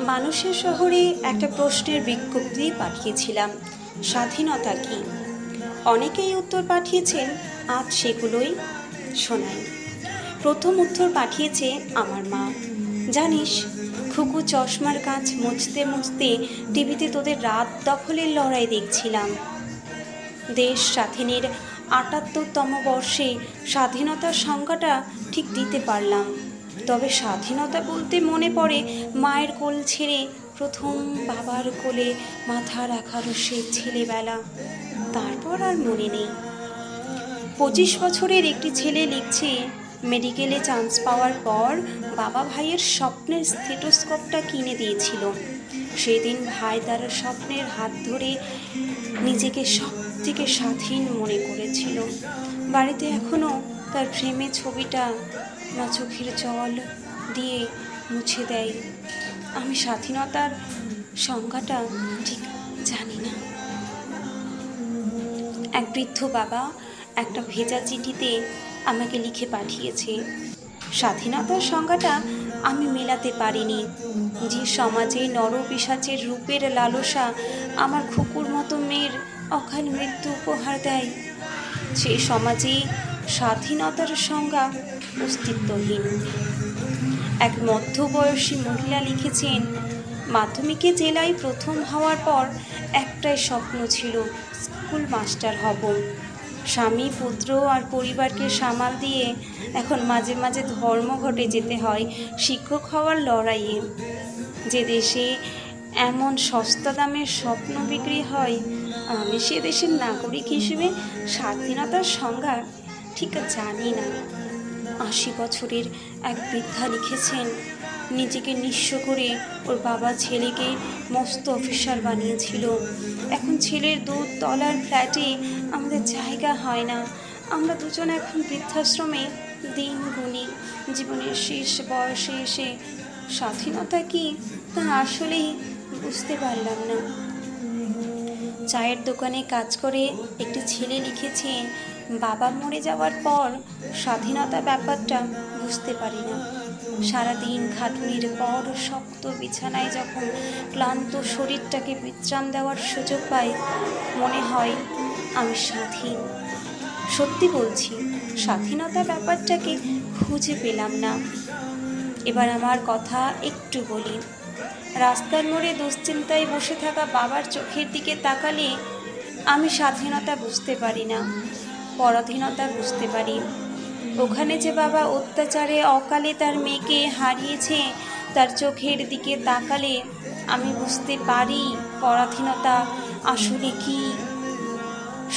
মানুষের শহরে একটা প্রশ্নের বিজ্ঞপ্তি পাঠিয়েছিলাম, স্বাধীনতা কি? অনেকেই উত্তর পাঠিয়েছেন, আজ সেগুলোই শোনাই। প্রথম উত্তর পাঠিয়েছে আমার মা। জানিস, খুকু চশমার কাঁচ মুছতে মুছতে টিভিতে তোদের রাত দখলের লড়াই দেখছিলাম। দেশ স্বাধীনের ৭৮তম বর্ষে স্বাধীনতার সংজ্ঞাটা ঠিক দিতে পারলাম, তবে স্বাধীনতা বলতে মনে পড়ে মায়ের কোল ছেড়ে প্রথম বাবার কোলে মাথা রাখার সেই ছেলেবেলা। তারপর আর মনে নেই। ২৫ বছরের একটি ছেলে লিখছে, মেডিকেলে চান্স পাওয়ার পর বাবা ভাইয়ের স্বপ্নের স্টেথোস্কোপটা কিনে দিয়েছিল। সেদিন ভাই তার স্বপ্নের হাত ধরে নিজেকে সব থেকে স্বাধীন মনে করেছিল। বাড়িতে এখনও তার প্রেমের ছবিটা না চোখের জল দিয়ে মুছে দেয়। আমি স্বাধীনতার সংজ্ঞাটা ঠিক জানি না। এক বৃদ্ধ বাবা একটা ভেজা চিঠিতে আমাকে লিখে পাঠিয়েছে, স্বাধীনতার সংজ্ঞাটা আমি মেলাতে পারিনি। যে সমাজে নরপিশাচের রূপের লালসা আমার খুকুর মতো মেয়ের অকাল মৃত্যু উপহার দেয়, সে সমাজে স্বাধীনতার সংজ্ঞা অস্তিত্বহীন। এক মধ্যবয়সী মহিলা লিখেছেন, মাধ্যমিকে জেলায় প্রথম হওয়ার পর একটাই স্বপ্ন ছিল, স্কুল মাস্টার হব। স্বামী, পুত্র আর পরিবারকে সামাল দিয়ে এখন মাঝে মাঝে ধর্মঘটে যেতে হয় শিক্ষক হওয়ার লড়াইয়ে। যে দেশে এমন সস্তা দামের স্বপ্ন বিক্রি হয়, আমি সে দেশের নাগরিক হিসেবে স্বাধীনতার সংজ্ঞা ঠিক জানি না। ৮০ বছরের এক বৃদ্ধা লিখেছেন, নিজেকে নিঃস্ব করে ওর বাবা ছেলেকে মস্ত অফিসার বানিয়েছিল। এখন ছেলের ২ তলার ফ্ল্যাটে আমাদের জায়গা হয় না। আমরা দুজন এখন বৃদ্ধাশ্রমে দিন গুনি। জীবনের শেষ বয়সে এসে স্বাধীনতা কি তা আসলেই বুঝতে পারলাম না। চায়ের দোকানে কাজ করে একটি ছেলে লিখেছে, বাবা মরে যাওয়ার পর স্বাধীনতা ব্যাপারটা বুঝতে পারি না। সারাদিন খাটুনির পর শক্ত বিছানায় যখন ক্লান্ত শরীরটাকে বিশ্রাম দেওয়ার সুযোগ পাই, মনে হয় আমি স্বাধীন। সত্যি বলছি, স্বাধীনতা ব্যাপারটাকে খুঁজে পেলাম না। এবার আমার কথা একটু বলি। রাস্তার মোড়ে দুশ্চিন্তায় বসে থাকা বাবার চোখের দিকে তাকালে আমি স্বাধীনতা বুঝতে পারি না, পরাধীনতা বুঝতে পারি। ওখানে যে বাবা অত্যাচারে অকালে তার মেয়েকে হারিয়েছে, তার চোখের দিকে তাকালে আমি বুঝতে পারি পরাধীনতা আসলে কি।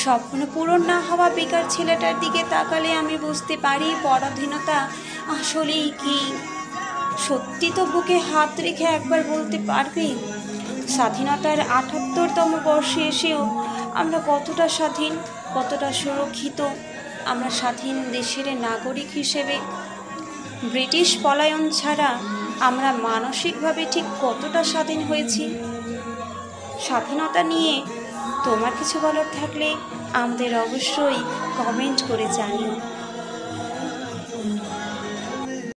স্বপ্ন পূরণ না হওয়া বেকার ছেলেটার দিকে তাকালে আমি বুঝতে পারি পরাধীনতা আসলেই কি। সত্যি তো বুকে হাত রেখে একবার বলতে পারবে, স্বাধীনতার ৭৮তম বর্ষে এসেও আমরা কতটা স্বাধীন, কতটা সুরক্ষিত? আমরা স্বাধীন দেশের নাগরিক হিসেবে ব্রিটিশ পলায়ন ছাড়া আমরা মানসিকভাবে ঠিক কতটা স্বাধীন হয়েছি? স্বাধীনতা নিয়ে তোমার কিছু বলার থাকলে আমাদের অবশ্যই কমেন্ট করে জানিও।